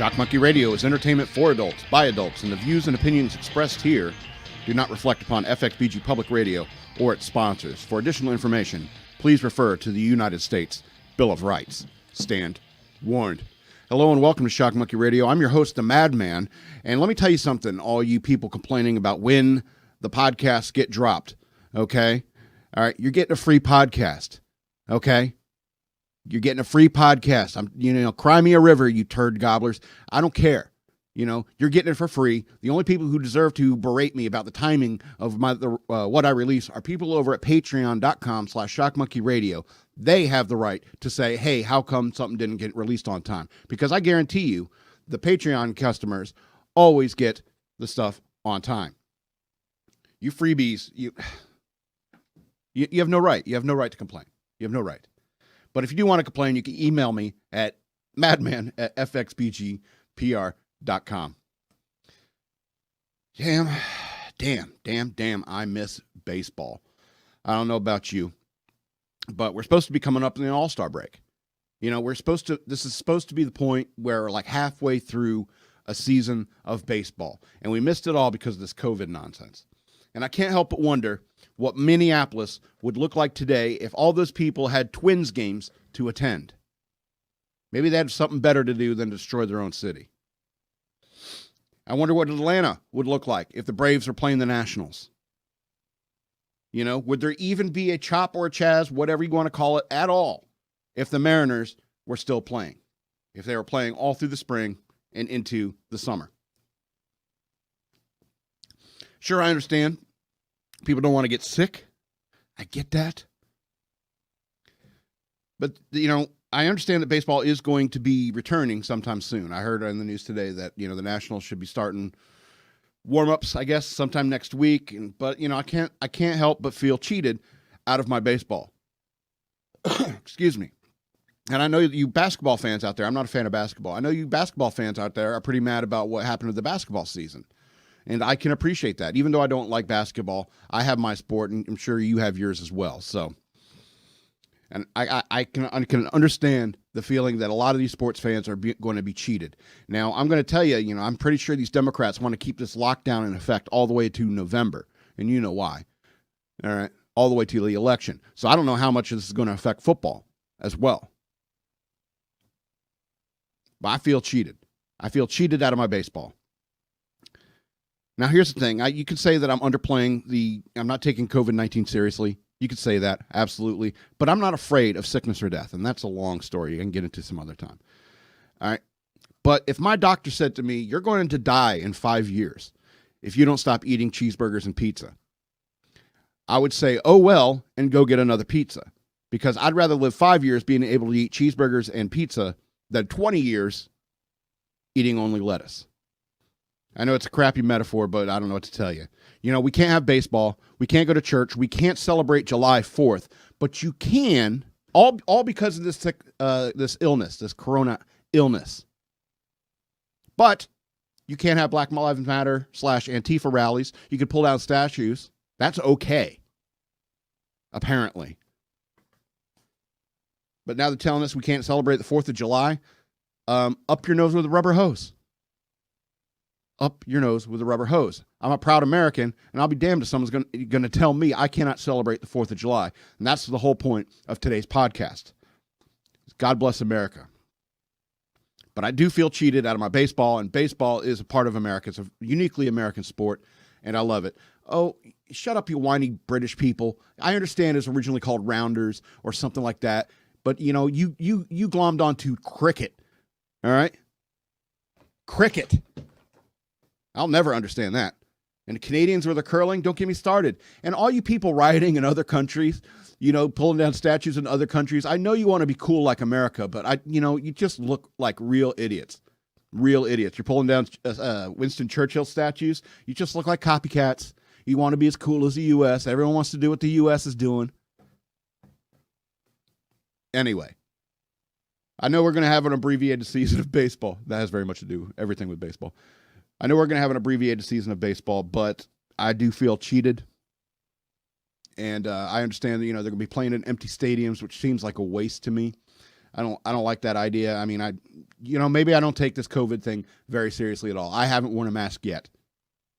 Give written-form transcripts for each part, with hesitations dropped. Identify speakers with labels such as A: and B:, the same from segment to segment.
A: Shock Monkey Radio is entertainment for adults, by adults, and the views and opinions expressed here do not reflect upon FXBG Public Radio or its sponsors. For additional information, please refer to the United States Bill of Rights. Stand warned. Hello and welcome to Shock Monkey Radio. I'm your host, the Madman, and let me tell you something, all you people complaining about when the podcasts get dropped, okay? All right, you're getting a free podcast, okay? You're getting a free podcast. Cry me a river, you turd gobblers. I don't care. You're getting it for free. The only people who deserve to berate me about the timing of what I release are people over at patreon.com/shockmonkeyradio. They have the right to say, hey, how come something didn't get released on time? Because I guarantee you, the Patreon customers always get the stuff on time. You freebies, you have no right. You have no right to complain. You have no right. But if you do want to complain, you can email me at madman@fxbgpr.com. Damn, I miss baseball. I don't know about you, but we're supposed to be coming up in the All-Star break. This is supposed to be the point where we're like halfway through a season of baseball, and we missed it all because of this COVID nonsense. And I can't help but wonder what Minneapolis would look like today if all those people had Twins games to attend. Maybe they had something better to do than destroy their own city. I wonder what Atlanta would look like if the Braves were playing the Nationals. Would there even be a chop or a chaz, whatever you want to call it, at all, if the Mariners were still playing, if they were playing all through the spring and into the summer? Sure, I understand. People don't want to get sick. I get that. But, I understand that baseball is going to be returning sometime soon. I heard on the news today that, the Nationals should be starting warm-ups, I guess, sometime next week. But, I can't help but feel cheated out of my baseball. Excuse me. And I know you basketball fans out there, I'm not a fan of basketball. I know you basketball fans out there are pretty mad about what happened to the basketball season. And I can appreciate that. Even though I don't like basketball, I have my sport, and I'm sure you have yours as well. So, and I can understand the feeling that a lot of these sports fans are going to be cheated. Now, I'm going to tell you, I'm pretty sure these Democrats want to keep this lockdown in effect all the way to November. And you know why. All right. All the way to the election. So I don't know how much this is going to affect football as well. But I feel cheated. I feel cheated out of my baseball. Now, here's the thing. You could say that I'm underplaying I'm not taking COVID-19 seriously. You could say that, absolutely. But I'm not afraid of sickness or death, and that's a long story. I can get into some other time. All right? But if my doctor said to me, you're going to die in 5 years if you don't stop eating cheeseburgers and pizza, I would say, oh, well, and go get another pizza. Because I'd rather live 5 years being able to eat cheeseburgers and pizza than 20 years eating only lettuce. I know it's a crappy metaphor, but I don't know what to tell you. We can't have baseball. We can't go to church. We can't celebrate July 4th. But you can, all because of this illness, this corona illness. But you can't have Black Lives Matter / Antifa rallies. You can pull down statues. That's okay, apparently. But now they're telling us we can't celebrate the 4th of July. Up your nose with a rubber hose. Up your nose with a rubber hose. I'm a proud American, and I'll be damned if someone's going to tell me I cannot celebrate the 4th of July. And that's the whole point of today's podcast. God bless America. But I do feel cheated out of my baseball, and baseball is a part of America. It's a uniquely American sport, and I love it. Oh, shut up, you whiny British people. I understand it's originally called rounders or something like that, but, you glommed onto cricket, all right? Cricket. I'll never understand that. And the Canadians with the curling, don't get me started. And all you people rioting in other countries, pulling down statues in other countries, I know you want to be cool like America, but you just look like real idiots. Real idiots. You're pulling down Winston Churchill statues. You just look like copycats. You want to be as cool as the U.S. Everyone wants to do what the U.S. is doing. Anyway, I know we're going to have an abbreviated season of baseball. That has very much to do everything with baseball. I know we're going to have an abbreviated season of baseball, but I do feel cheated. And I understand that, they're going to be playing in empty stadiums, which seems like a waste to me. I don't like that idea. I mean, maybe I don't take this COVID thing very seriously at all. I haven't worn a mask yet.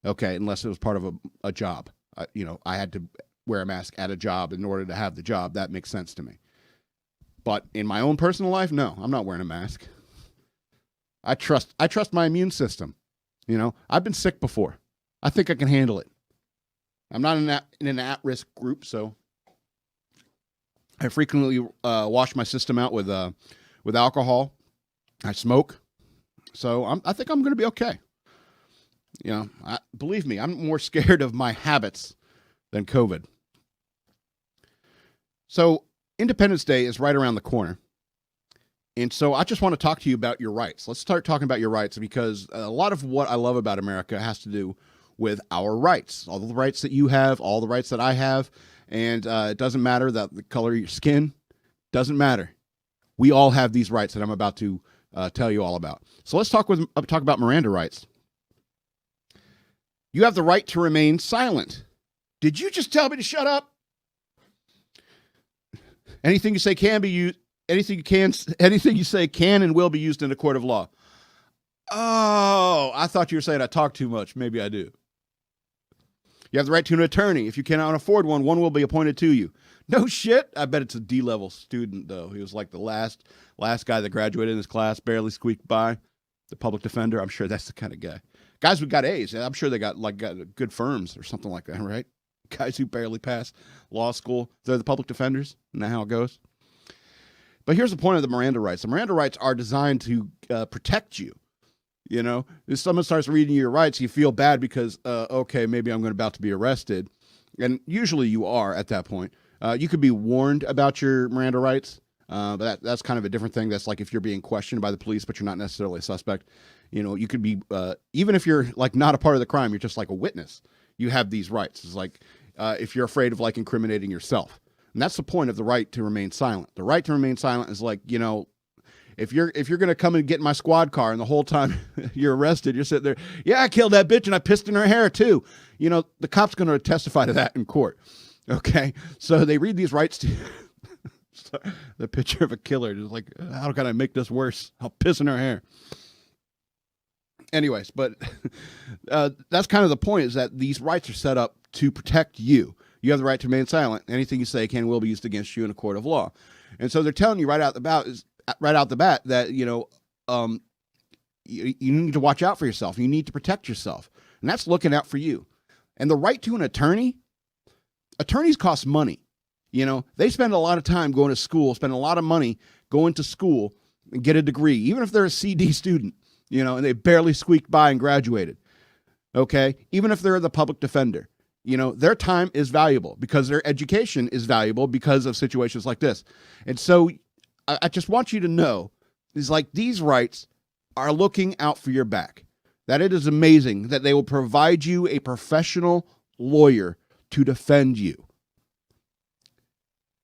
A: Okay, unless it was part of a job. I had to wear a mask at a job in order to have the job. That makes sense to me. But in my own personal life, no, I'm not wearing a mask. I trust my immune system. I've been sick before. I think I can handle it. I'm not in an at-risk group, so I frequently wash my system out with alcohol. I smoke, so I think I'm going to be okay. Believe me, I'm more scared of my habits than COVID. So Independence Day is right around the corner. And so I just want to talk to you about your rights. Let's start talking about your rights, because a lot of what I love about America has to do with our rights. All the rights that you have, all the rights that I have. And it doesn't matter that the color of your skin. Doesn't matter. We all have these rights that I'm about to tell you all about. So let's talk about Miranda rights. You have the right to remain silent. Did you just tell me to shut up? Anything you say can be used. Anything you say can and will be used in a court of law. Oh, I thought you were saying I talk too much. Maybe I do. You have the right to an attorney. If you cannot afford one will be appointed to you. No shit. I bet it's a D-level student, though. He was like the last guy that graduated in his class, barely squeaked by. The public defender. I'm sure that's the kind of guy. Guys who got A's. I'm sure they got good firms or something like that, right? Guys who barely passed law school. They're the public defenders. Isn't that how it goes? But here's the point of the Miranda rights. The Miranda rights are designed to protect you. If someone starts reading your rights, you feel bad because, okay, maybe I'm about to be arrested. And usually you are at that point. You could be warned about your Miranda rights, but that's kind of a different thing. That's like if you're being questioned by the police, but you're not necessarily a suspect. You could be, even if you're like not a part of the crime, you're just like a witness. You have these rights. It's like if you're afraid of like incriminating yourself. And that's the point of the right to remain silent. The right to remain silent is like, if you're going to come and get in my squad car and the whole time you're arrested, you're sitting there, yeah, I killed that bitch and I pissed in her hair too. The cop's going to testify to that in court. Okay. So they read these rights to you. The picture of a killer is like, how can I make this worse? I'll piss in her hair. Anyways, but that's kind of the point, is that these rights are set up to protect you. You have the right to remain silent. Anything you say can and will be used against you in a court of law. And so they're telling you right out the bat that, you need to watch out for yourself. You need to protect yourself. And that's looking out for you. And the right to an attorney, attorneys cost money. They spend a lot of time going to school, spend a lot of money going to school and get a degree, even if they're a CD student, and they barely squeaked by and graduated. Okay. Even if they're the public defender. Their time is valuable because their education is valuable because of situations like this. And so I just want you to know, is like these rights are looking out for your back, that it is amazing that they will provide you a professional lawyer to defend you.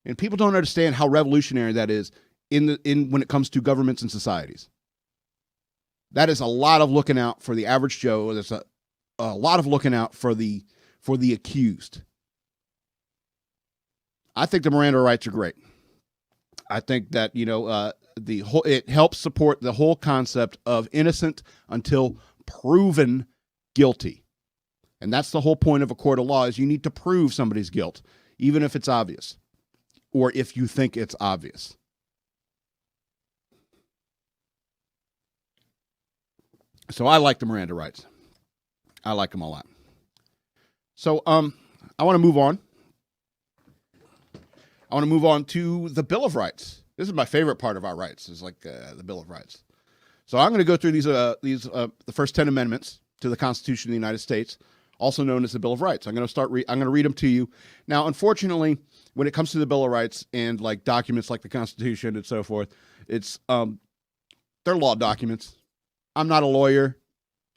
A: And people don't understand how revolutionary that is when it comes to governments and societies. That is a lot of looking out for the average Joe. There's a lot of looking out for the accused. I think the Miranda rights are great. I think that, it helps support the whole concept of innocent until proven guilty. And that's the whole point of a court of law, is you need to prove somebody's guilt, even if it's obvious, or if you think it's obvious. So I like the Miranda rights. I like them a lot. So I want to move on. I want to move on to the Bill of Rights. This is my favorite part of our rights, is like the Bill of Rights. So I'm going to go through the first 10 amendments to the Constitution of the United States, also known as the Bill of Rights. I'm going to read them to you. Now, unfortunately, when it comes to the Bill of Rights and like documents like the Constitution and so forth, it's they're law documents. I'm not a lawyer,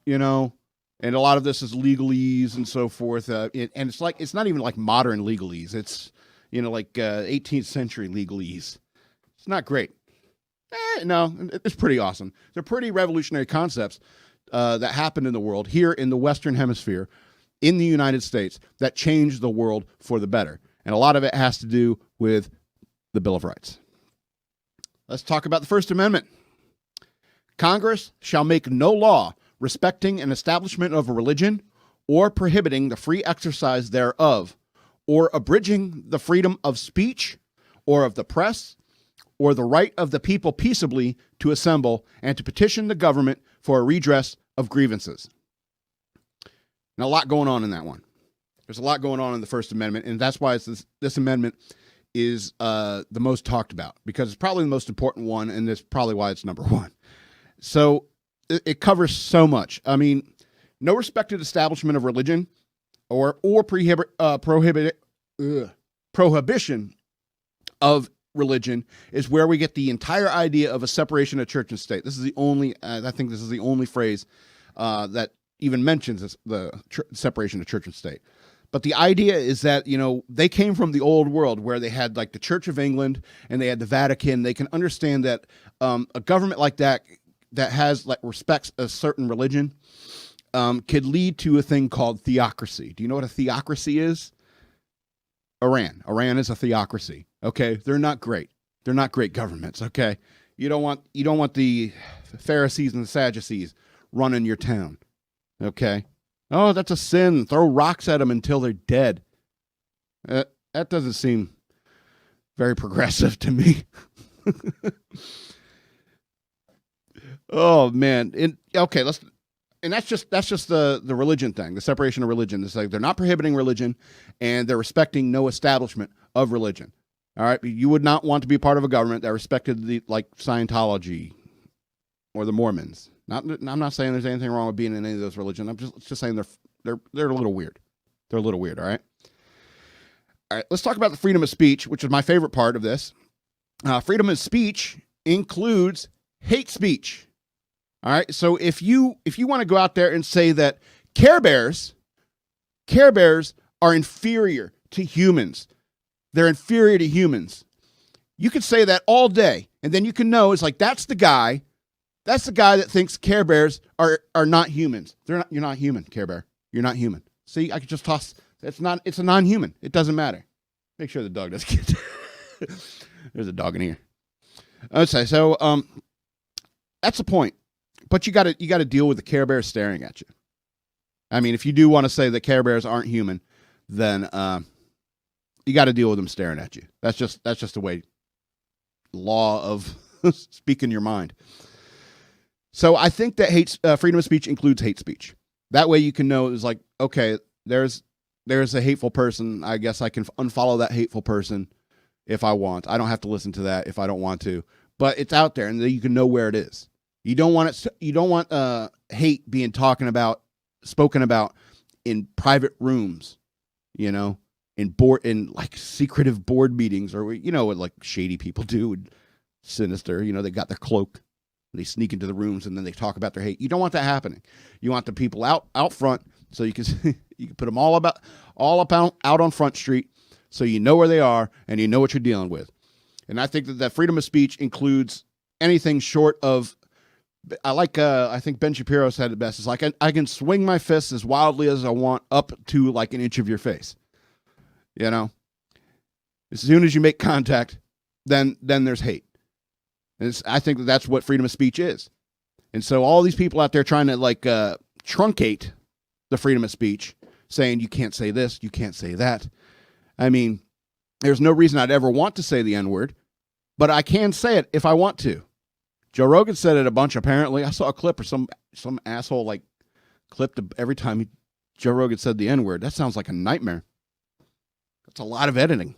A: and a lot of this is legalese and so forth. And it's not even like modern legalese. It's, 18th century legalese. It's not great. No, it's pretty awesome. They're pretty revolutionary concepts that happened in the world, here in the Western Hemisphere, in the United States, that changed the world for the better. And a lot of it has to do with the Bill of Rights. Let's talk about the First Amendment. Congress shall make no law respecting an establishment of a religion or prohibiting the free exercise thereof, or abridging the freedom of speech or of the press, or the right of the people peaceably to assemble and to petition the government for a redress of grievances. Now, a lot going on in that one. There's a lot going on in the First Amendment, and that's why this amendment is the most talked about, because it's probably the most important one, and that's probably why it's number one. So it covers so much. I mean, no respected establishment of religion or prohibition of religion is where we get the entire idea of a separation of church and state. This is the only, I think this is the only phrase that even mentions the separation of church and state. But the idea is that, you know, they came from the old world where they had like the Church of England and they had the Vatican. They can understand that a government like that has like respects a certain religion could lead to a thing called theocracy. Do you know what a theocracy is? Iran is a theocracy. Okay, they're not great. They're not great governments. Okay, you don't want the Pharisees and the Sadducees running your town. Okay, oh, that's a sin. Throw rocks at them until they're dead. That doesn't seem very progressive to me. Oh man, and that's just the religion thing, the separation of religion. It's like they're not prohibiting religion, and they're respecting no establishment of religion. All right, you would not want to be a part of a government that respected the like Scientology or the Mormons. I'm not saying there's anything wrong with being in any of those religions. I'm just saying they're a little weird. They're a little weird. All right. All right. Let's talk about the freedom of speech, which is my favorite part of this. Freedom of speech includes hate speech. All right. So if you want to go out there and say that Care Bears are inferior to humans, they're inferior to humans, you could say that all day, and then you can know it's like that's the guy that thinks Care Bears are not humans. You're not human, Care Bear. You're not human. See, I could just toss. It's a non-human. It doesnn't matter. Make sure the dog doesn't get. There's a dog in here. Okay, so that's the point. But you got to deal with the Care Bears staring at you. I mean, if you do want to say that Care Bears aren't human, then you got to deal with them staring at you. That's just the way. Law of speaking your mind. So I think that freedom of speech includes hate speech. That way you can know it's like, okay, there's a hateful person. I guess I can unfollow that hateful person if I want. I don't have to listen to that if I don't want to. But it's out there, and then you can know where it is. You don't want hate being spoken about in private rooms, you know, in like secretive board meetings, or you know what like shady people do, sinister. You know, they got their cloak. They sneak into the rooms and then they talk about their hate. You don't want that happening. You want the people out front, so you can put them all out on Front Street, so you know where they are and you know what you're dealing with. And I think that freedom of speech includes anything short of. I think Ben Shapiro said it best. It's like I can swing my fists as wildly as I want up to like an inch of your face. You know, as soon as you make contact, then there's hate. And I think that's what freedom of speech is. And so all these people out there trying to like truncate the freedom of speech, saying you can't say this, you can't say that. I mean, there's no reason I'd ever want to say the N-word, but I can say it if I want to. Joe Rogan said it a bunch, apparently. I saw a clip or some asshole like clipped every time Joe Rogan said the N-word. That sounds like a nightmare. That's a lot of editing.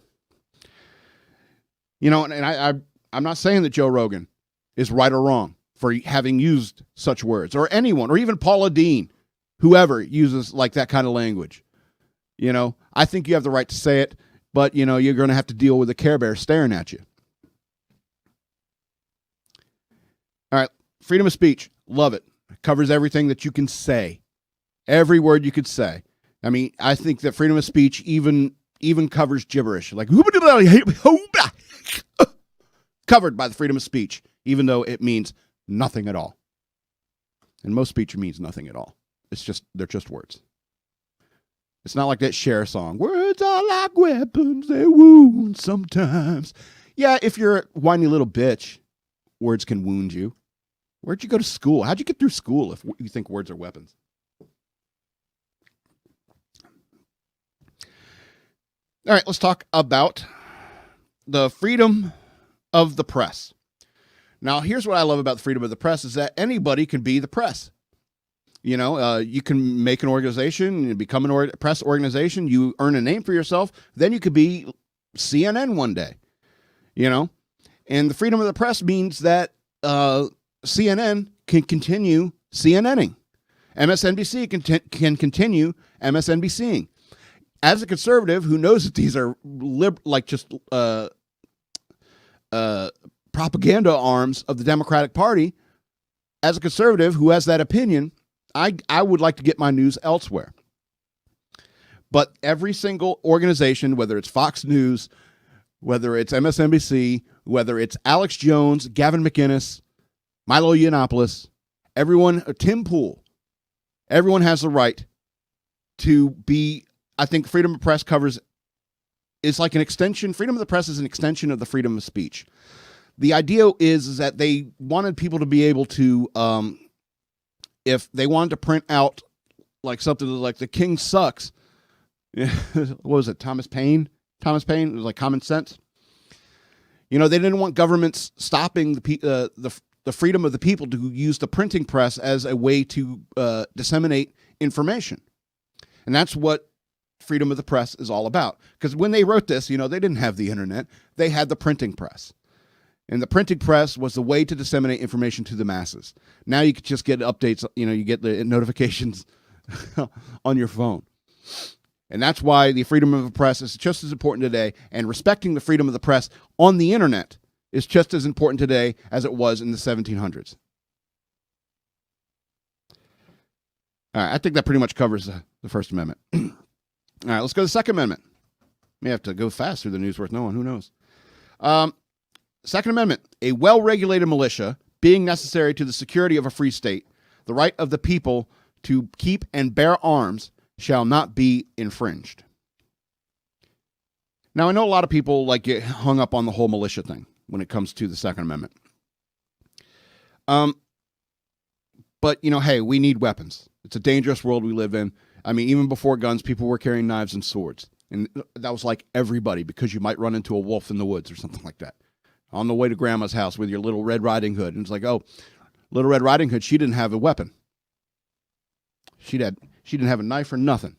A: You know, and I'm not saying that Joe Rogan is right or wrong for having used such words, or anyone, or even Paula Dean, whoever uses like that kind of language. You know, I think you have the right to say it, but, you know, you're going to have to deal with a Care Bear staring at you. All right, freedom of speech, love it. It covers everything that you can say, every word you could say. I mean, I think that freedom of speech even covers gibberish, like covered by the freedom of speech, even though it means nothing at all. And most speech means nothing at all. They're just words. It's not like that Cher song. Words are like weapons, they wound sometimes. Yeah, if you're a whiny little bitch, words can wound you. Where'd you go to school? How'd you get through school if you think words are weapons? All right, let's talk about the freedom of the press. Now, here's what I love about the freedom of the press is that anybody can be the press. You know, you can make an organization, you become a press organization, you earn a name for yourself, then you could be CNN one day, you know? And the freedom of the press means that CNN can continue CNNing. MSNBC can continue MSNBCing. As a conservative who knows that these are propaganda arms of the Democratic Party, as a conservative who has that opinion, I would like to get my news elsewhere. But every single organization, whether it's Fox News, whether it's MSNBC, whether it's Alex Jones, Gavin McInnes, Milo Yiannopoulos, everyone, Tim Pool, everyone has the right to be, I think freedom of press is like an extension. Freedom of the press is an extension of the freedom of speech. The idea is that they wanted people to be able to, if they wanted to print out like something like "The King Sucks," what was it? Thomas Paine. It was like Common Sense. You know, they didn't want governments stopping the freedom of the people to use the printing press as a way to disseminate information, and that's what freedom of the press is all about. Because when they wrote this, you know, they didn't have the internet; they had the printing press. And the printing press was the way to disseminate information to the masses. Now you can just get updates, you know, you get the notifications on your phone. And that's why the freedom of the press is just as important today. And respecting the freedom of the press on the internet is just as important today as it was in the 1700s. All right, I think that pretty much covers the First Amendment. All right, let's go to the Second Amendment. May have to go fast through the news worth knowing. Who knows? Second Amendment, a well-regulated militia being necessary to the security of a free state, the right of the people to keep and bear arms shall not be infringed. Now, I know a lot of people like get hung up on the whole militia thing when it comes to the Second Amendment. But, you know, hey, we need weapons. It's a dangerous world we live in. I mean, even before guns, people were carrying knives and swords. And that was like everybody, because you might run into a wolf in the woods or something like that. On the way to Grandma's house with your little Red Riding Hood. And it's like, oh, Little Red Riding Hood, she didn't have a weapon. She didn't have a knife or nothing.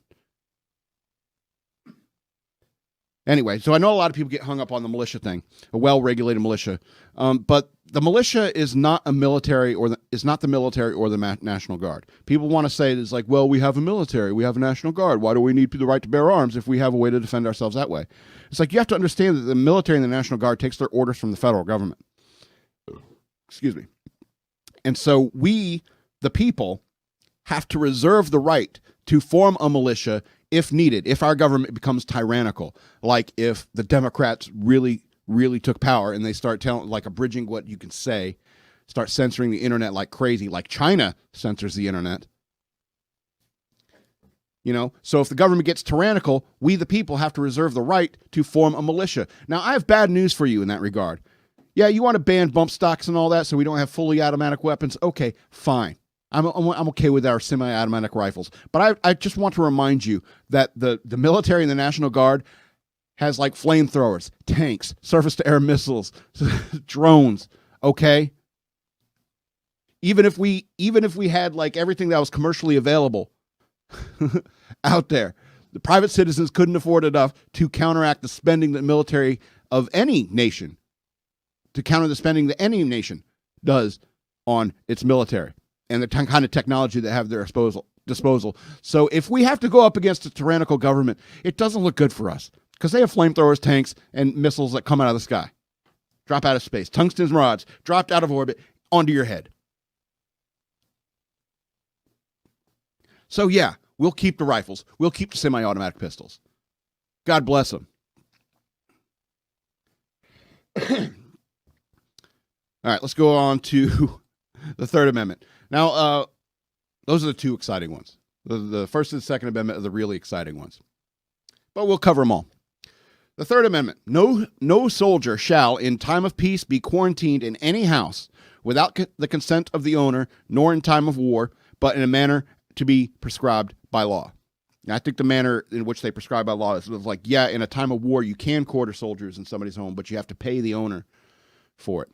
A: Anyway, so I know a lot of people get hung up on the militia thing, a well-regulated militia. But the militia is not a military is not the military or the National Guard. People want to say it's like, well, we have a military, we have a National Guard. Why do we need the right to bear arms if we have a way to defend ourselves that way? It's like you have to understand that the military and the National Guard takes their orders from the federal government. Excuse me. And so we, the people, have to reserve the right to form a militia if needed, if our government becomes tyrannical, like if the Democrats really took power and they start telling, like abridging what you can say, start censoring the internet like crazy, like China censors the internet. You know, so if the government gets tyrannical, we the people have to reserve the right to form a militia. Now, I have bad news for you in that regard. Yeah, you want to ban bump stocks and all that so we don't have fully automatic weapons? Okay, fine. I'm okay with our semi-automatic rifles. But I just want to remind you that the military and the National Guard has like flamethrowers, tanks, surface-to-air missiles, drones, okay? Even if we had like everything that was commercially available out there, the private citizens couldn't afford enough to counteract the spending that the military of any nation, to counter the spending that any nation does on its military and the kind of technology they have at their disposal. So if we have to go up against a tyrannical government, it doesn't look good for us because they have flamethrowers, tanks, and missiles that come out of the sky, drop out of space, tungsten rods dropped out of orbit onto your head. So yeah, we'll keep the rifles. We'll keep the semi-automatic pistols. God bless them. All right, let's go on to the Third Amendment. Now, those are the two exciting ones. The First and Second Amendment are the really exciting ones. But we'll cover them all. The Third Amendment. No soldier shall, in time of peace, be quarantined in any house without the consent of the owner, nor in time of war, but in a manner to be prescribed by law. And I think the manner in which they prescribe by law is like, yeah, in a time of war, you can quarter soldiers in somebody's home, but you have to pay the owner for it.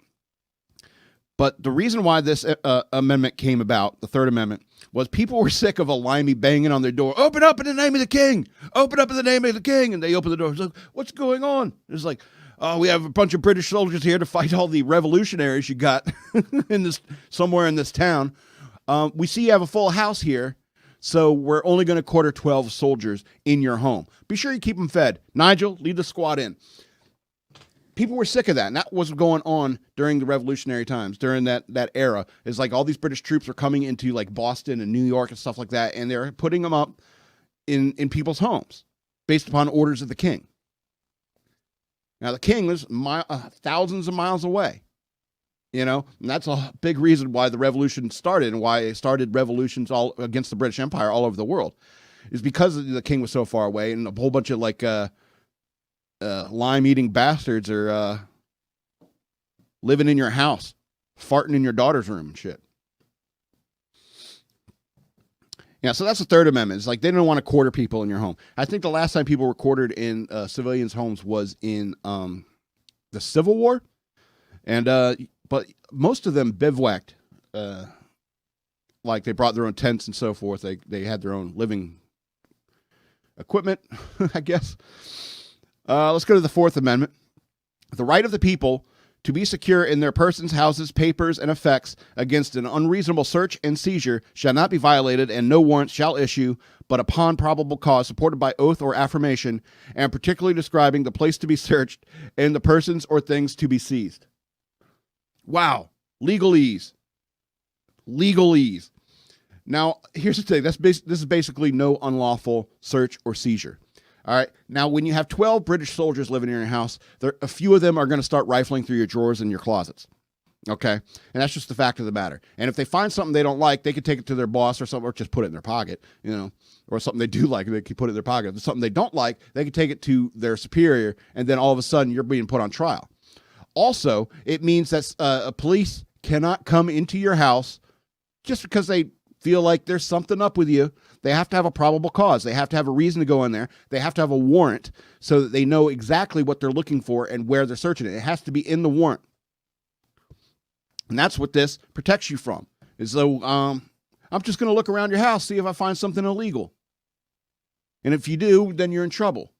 A: But the reason why this amendment came about, the Third Amendment, was people were sick of a limey banging on their door. Open up in the name of the king. Open up in the name of the king. And they open the door. It's like, what's going on? It's like, oh, we have a bunch of British soldiers here to fight all the revolutionaries you got somewhere in this town. We see you have a full house here, so we're only going to quarter 12 soldiers in your home. Be sure you keep them fed. Nigel, lead the squad in. People were sick of that, and that was going on during the revolutionary times, during that era. It's like all these British troops were coming into like Boston and New York and stuff like that, and they're putting them up in people's homes based upon orders of the king. Now, the king was thousands of miles away, and that's a big reason why the revolution started and why it started revolutions all against the British Empire all over the world, is because the king was so far away, and a whole bunch of like lime-eating bastards are living in your house, farting in your daughter's room and shit. Yeah, so that's the Third Amendment. It's like they didn't want to quarter people in your home. I think the last time people were quartered in civilians' homes was in the Civil War, and but most of them bivouacked. Like they brought their own tents and so forth. They had their own living equipment, I guess. Let's go to the Fourth Amendment. The right of the people to be secure in their persons, houses, papers, and effects against an unreasonable search and seizure shall not be violated, and no warrant shall issue, but upon probable cause supported by oath or affirmation, and particularly describing the place to be searched and the persons or things to be seized. Wow. Legalese. Legalese. Now, here's the thing. This is basically no unlawful search or seizure. All right. Now, when you have 12 British soldiers living in your house, a few of them are going to start rifling through your drawers and your closets. Okay. And that's just the fact of the matter. And if they find something they don't like, they could take it to their boss or something, or just put it in their pocket, or something they do like, they can put it in their pocket. If it's something they don't like, they can take it to their superior, and then all of a sudden you're being put on trial. Also, it means that a police cannot come into your house just because they feel like there's something up with you. They have to have a probable cause. They have to have a reason to go in there. They have to have a warrant so that they know exactly what they're looking for and where they're searching it. It has to be in the warrant. And that's what this protects you from. Is so I'm just going to look around your house, see if I find something illegal. And if you do, then you're in trouble.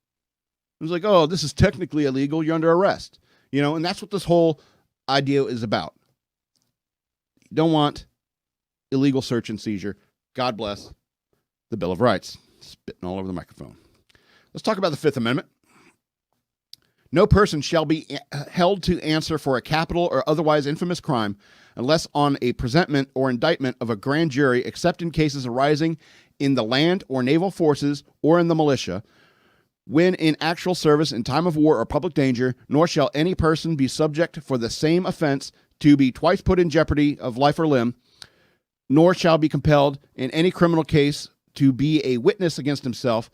A: It's like, oh, this is technically illegal. You're under arrest. And that's what this whole idea is about. You don't want illegal search and seizure. God bless the Bill of Rights. Spitting all over the microphone. Let's talk about the Fifth Amendment. No person shall be held to answer for a capital or otherwise infamous crime unless on a presentment or indictment of a grand jury, except in cases arising in the land or naval forces or in the militia, when in actual service in time of war or public danger, nor shall any person be subject for the same offense to be twice put in jeopardy of life or limb, nor shall be compelled in any criminal case to be a witness against himself,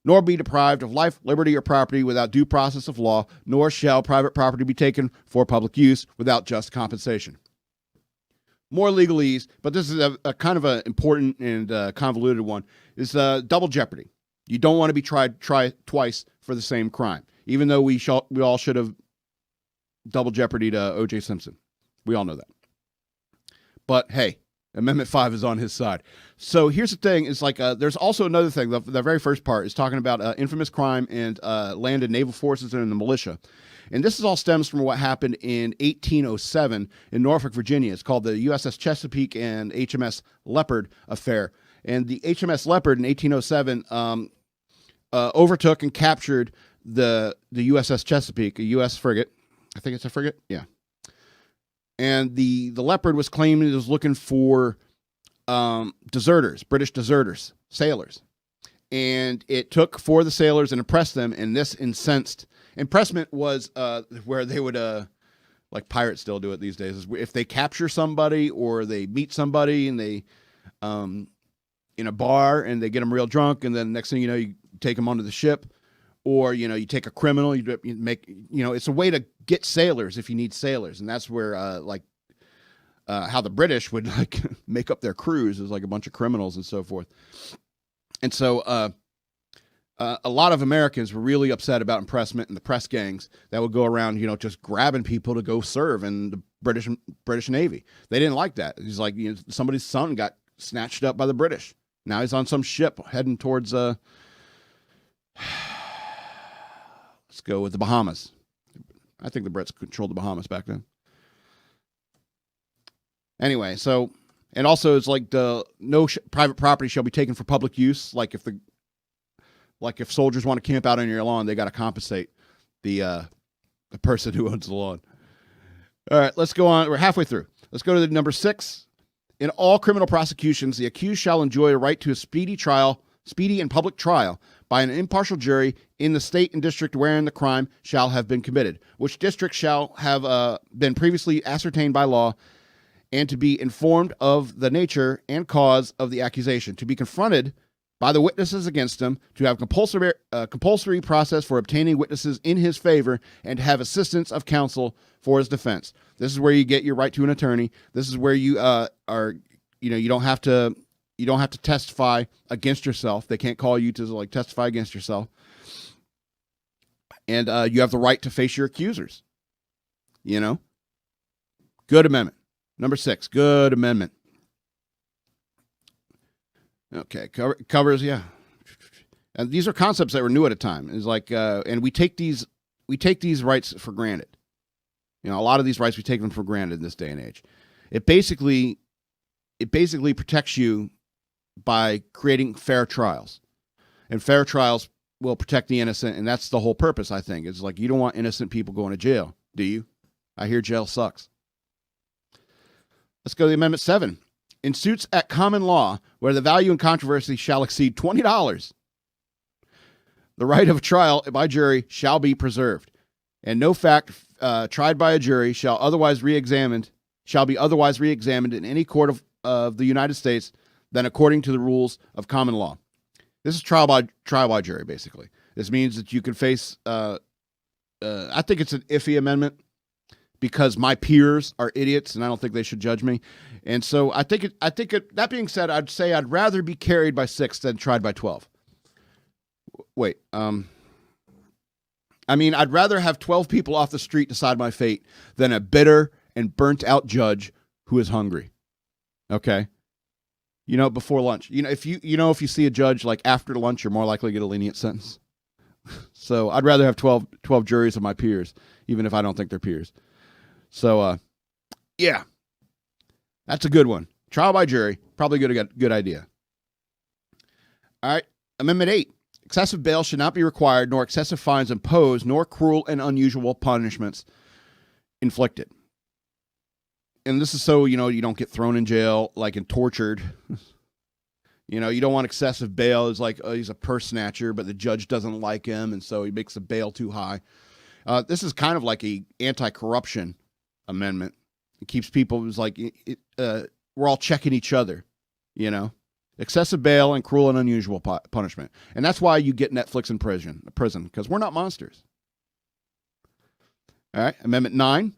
A: nor be deprived of life, liberty, or property without due process of law, nor shall private property be taken for public use without just compensation. More legalese, but this is a kind of an important and convoluted one, is double jeopardy. You don't want to be tried twice for the same crime, even though we all should have double jeopardy to O.J. Simpson. We all know that. But hey, Amendment 5 is on his side. So here's the thing. It's like there's also another thing. The very first part is talking about infamous crime and land and naval forces and in the militia. And this is all stems from what happened in 1807 in Norfolk, Virginia. It's called the USS Chesapeake and HMS Leopard affair. And the HMS Leopard in 1807 overtook and captured the USS Chesapeake, a U.S. frigate. I think it's a frigate. Yeah. And the Leopard was claiming it was looking for deserters, British deserters, sailors. And it took 4 of the sailors and impressed them, and this incensed. Impressment was where they would, like pirates still do it these days, is if they capture somebody or they meet somebody and they, in a bar and they get them real drunk, and then next thing you know, you take them onto the ship. Or, you take a criminal, you make, it's a way to get sailors if you need sailors. And that's where, how the British would like make up their crews as like a bunch of criminals and so forth. And so a lot of Americans were really upset about impressment and the press gangs that would go around, just grabbing people to go serve in the British Navy. They didn't like that. He's like, somebody's son got snatched up by the British. Now he's on some ship heading towards, let's go with the Bahamas. I think the Brits controlled the Bahamas back then. Anyway, so, and also it's like no private property shall be taken for public use. Like if soldiers want to camp out on your lawn, they got to compensate the person who owns the lawn. All right, let's go on. We're halfway through. Let's go to the number 6. In all criminal prosecutions, the accused shall enjoy a right to a speedy and public trial by an impartial jury in the state and district wherein the crime shall have been committed, which district shall have been previously ascertained by law, and to be informed of the nature and cause of the accusation, to be confronted by the witnesses against him, to have compulsory process for obtaining witnesses in his favor, and to have assistance of counsel for his defense. This is where you get your right to an attorney. This is where you you don't have to testify against yourself. They can't call you to like testify against yourself. And you have the right to face your accusers. Good amendment. Number 6, good amendment. Okay, covers, yeah. And these are concepts that were new at a time. It's like, and we take these rights for granted. A lot of these rights, we take them for granted in this day and age. It basically protects you by creating fair trials. And fair trials will protect the innocent, and that's the whole purpose, I think. It's like, you don't want innocent people going to jail, do you? I hear jail sucks. Let's go to Amendment 7. In suits at common law, where the value in controversy shall exceed $20, the right of trial by jury shall be preserved, and no fact tried by a jury shall be otherwise re-examined in any court of the United States than according to the rules of common law. This is trial by jury, basically. This means that you can face. I think it's an iffy amendment, because my peers are idiots and I don't think they should judge me. And so that being said, I'd say I'd rather be carried by 6 than tried by 12. Wait, I'd rather have 12 people off the street decide my fate than a bitter and burnt out judge who is hungry. Okay. Before lunch, if you see a judge like after lunch, you're more likely to get a lenient sentence. So I'd rather have 12 juries of my peers, even if I don't think they're peers. So, yeah, that's a good one. Trial by jury, probably good idea. All right, Amendment 8. Excessive bail should not be required, nor excessive fines imposed, nor cruel and unusual punishments inflicted. And this is so, you don't get thrown in jail, like, and tortured. You don't want excessive bail. It's like, he's a purse snatcher, but the judge doesn't like him, and so he makes the bail too high. This is kind of like a anti-corruption amendment. It keeps people, it's like, we're all checking each other, excessive bail and cruel and unusual punishment. And that's why you get Netflix in prison, because we're not monsters. All right. Amendment 9,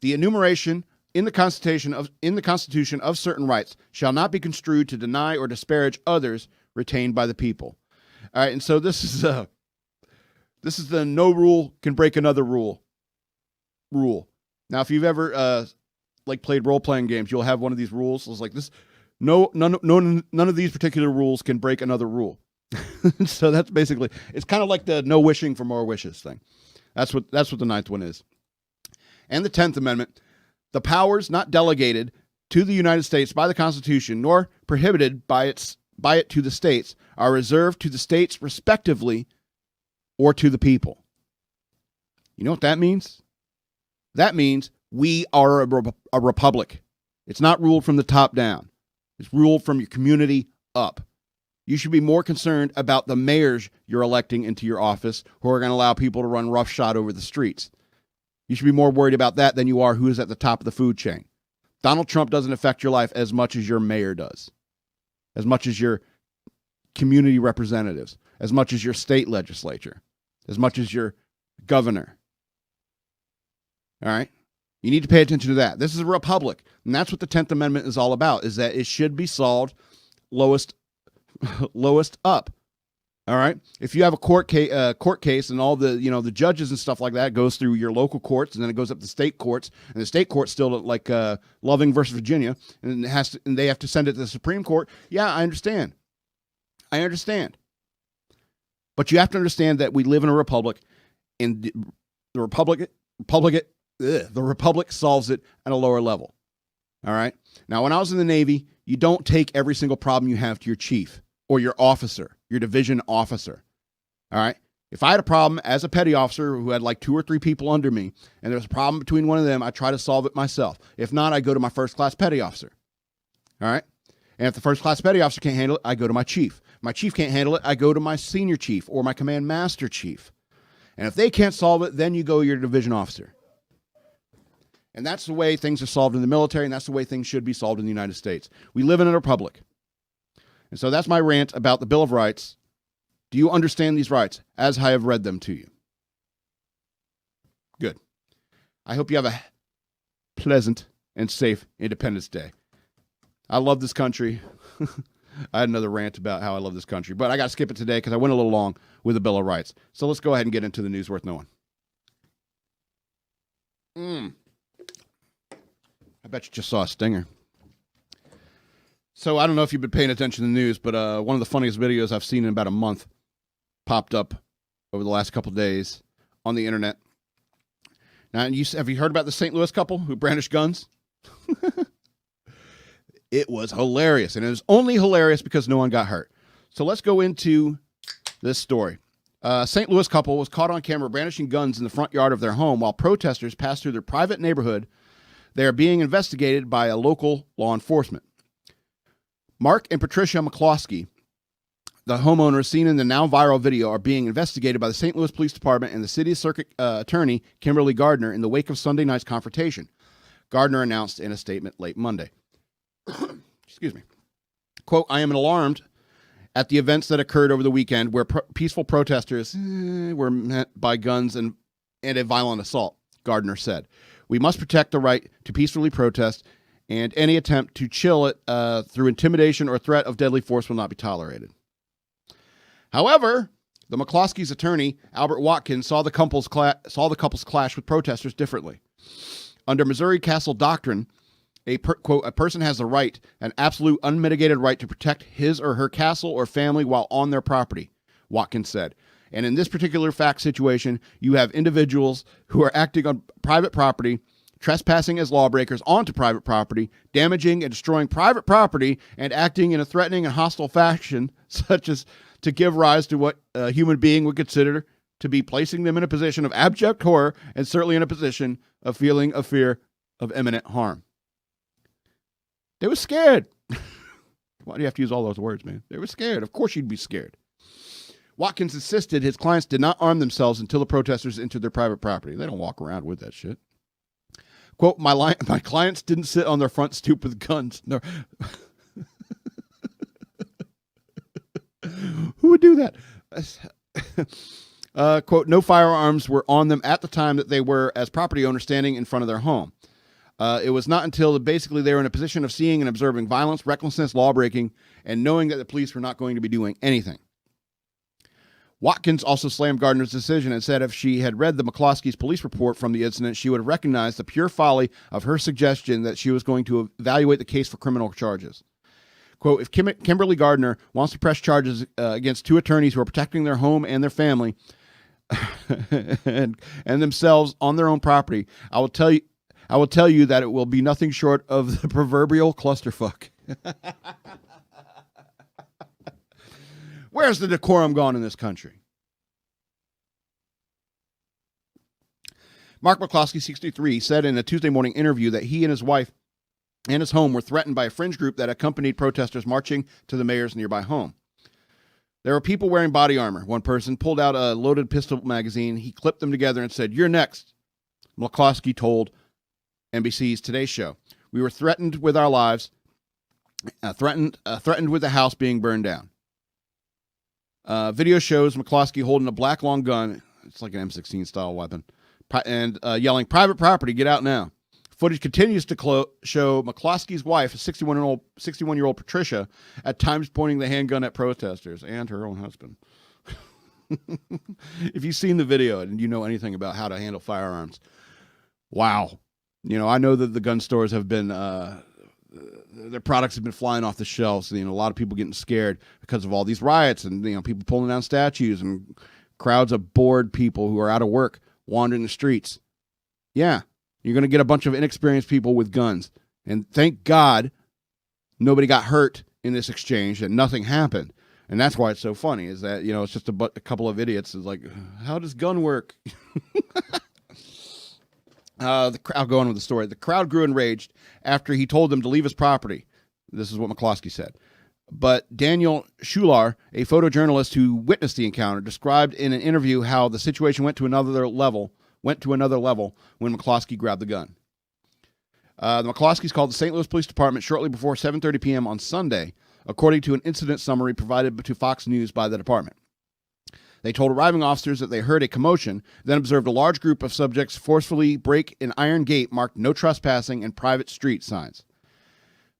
A: the enumeration in the Constitution of certain rights shall not be construed to deny or disparage others retained by the people. All right. And so this is the no rule can break another rule. Now, if you've ever played role-playing games, you'll have one of these rules. It's like this: none of these particular rules can break another rule. So that's basically, it's kind of like the no wishing for more wishes thing. That's what the 9th one is. And the 10th Amendment: the powers not delegated to the United States by the Constitution, nor prohibited by it to the states, are reserved to the states respectively, or to the people. You know what that means? That means we are a republic. It's not ruled from the top down. It's ruled from your community up. You should be more concerned about the mayors you're electing into your office who are going to allow people to run roughshod over the streets. You should be more worried about that than you are who is at the top of the food chain. Donald Trump doesn't affect your life as much as your mayor does, as much as your community representatives, as much as your state legislature, as much as your governor. All right? You need to pay attention to that. This is a republic, and that's what the 10th Amendment is all about, is that it should be solved lowest up. All right. If you have a court case and all the, the judges and stuff like that goes through your local courts, and then it goes up to state courts, and the state courts still like Loving versus Virginia, and they have to send it to the Supreme Court. Yeah, I understand. But you have to understand that we live in a republic, and the republic solves it at a lower level. All right. Now, when I was in the Navy, you don't take every single problem you have to your chief or your officer, your division officer. All right. If I had a problem as a petty officer who had like 2 or 3 people under me, and there's a problem between one of them, I try to solve it myself. If not, I go to my first class petty officer. All right. And if the first class petty officer can't handle it, I go to my chief. If my chief can't handle it, I go to my senior chief or my command master chief. And if they can't solve it, then you go to your division officer. And that's the way things are solved in the military, and that's the way things should be solved in the United States. We live in a republic. And so that's my rant about the Bill of Rights. Do you understand these rights as I have read them to you? Good. I hope you have a pleasant and safe Independence Day. I love this country. I had another rant about how I love this country, but I got to skip it today because I went a little long with the Bill of Rights. So let's go ahead and get into the news worth knowing. I bet you just saw a stinger. So I don't know if you've been paying attention to the news, but one of the funniest videos I've seen in about a month popped up over the last couple of days on the internet. Now, have you heard about the St. Louis couple who brandished guns? It was hilarious, and it was only hilarious because no one got hurt. So let's go into this story. A St. Louis couple was caught on camera brandishing guns in the front yard of their home while protesters passed through their private neighborhood. They are being investigated by a local law enforcement. Mark and Patricia McCloskey, the homeowners seen in the now viral video, are being investigated by the St. Louis Police Department and the city's circuit attorney, Kimberly Gardner, in the wake of Sunday night's confrontation. Gardner announced in a statement late Monday. Excuse me. Quote, I am alarmed at the events that occurred over the weekend where peaceful protesters were met by guns and a violent assault, Gardner said. We must protect the right to peacefully protest, and any attempt to chill it through intimidation or threat of deadly force will not be tolerated. However, the McCloskey's attorney, Albert Watkins, saw the couple's clash with protesters differently. Under Missouri Castle doctrine, a person has the right, an absolute unmitigated right to protect his or her castle or family while on their property, Watkins said. And in this particular fact situation, you have individuals who are acting on private property, trespassing as lawbreakers onto private property, damaging and destroying private property, and acting in a threatening and hostile fashion, such as to give rise to what a human being would consider to be placing them in a position of abject horror and certainly in a position of feeling a fear of imminent harm. They were scared. Why do you have to use all those words, man? They were scared. Of course you'd be scared. Watkins insisted his clients did not arm themselves until the protesters entered their private property. They don't walk around with that shit. Quote, my clients didn't sit on their front stoop with guns. No. Who would do that? Quote, no firearms were on them at the time that they were, as property owners, standing in front of their home. It was not until basically they were in a position of seeing and observing violence, recklessness, lawbreaking, and knowing that the police were not going to be doing anything. Watkins also slammed Gardner's decision and said if she had read the McCloskey's police report from the incident, she would have recognized the pure folly of her suggestion that she was going to evaluate the case for criminal charges. Quote, if Kimberly Gardner wants to press charges against 2 attorneys who are protecting their home and their family and themselves on their own property, I will tell you that it will be nothing short of the proverbial clusterfuck. Where's the decorum gone in this country? Mark McCloskey, 63, said in a Tuesday morning interview that he and his wife and his home were threatened by a fringe group that accompanied protesters marching to the mayor's nearby home. There were people wearing body armor. One person pulled out a loaded pistol magazine. He clipped them together and said, "You're next," McCloskey told NBC's Today Show. We were threatened with our lives, threatened with the house being burned down. Video shows McCloskey holding a black long gun. It's like an M16 style weapon, and yelling, "Private property, get out now." Footage continues to show McCloskey's wife, a 61-year-old Patricia, at times pointing the handgun at protesters and her own husband. If you've seen the video and you know anything about how to handle firearms, wow. You know, I know that the gun stores have been, their products have been flying off the shelves. You know, a lot of people getting scared because of all these riots and, you know, people pulling down statues and crowds of bored people who are out of work wandering the streets. Yeah. You're going to get a bunch of inexperienced people with guns. And thank God nobody got hurt in this exchange and nothing happened. And that's why it's so funny, is that, you know, it's just a couple of idiots. It's like, how does gun work? I'll go on with the story. The crowd grew enraged after he told them to leave his property. This is what McCloskey said. But Daniel Schular, a photojournalist who witnessed the encounter, described in an interview how the situation went to another level when McCloskey grabbed the gun. The McCloskeys called the St. Louis Police Department shortly before 7:30 p.m. on Sunday, according to an incident summary provided to Fox News by the department. They told arriving officers that they heard a commotion, then observed a large group of subjects forcefully break an iron gate marked "No Trespassing" and "Private Street" signs.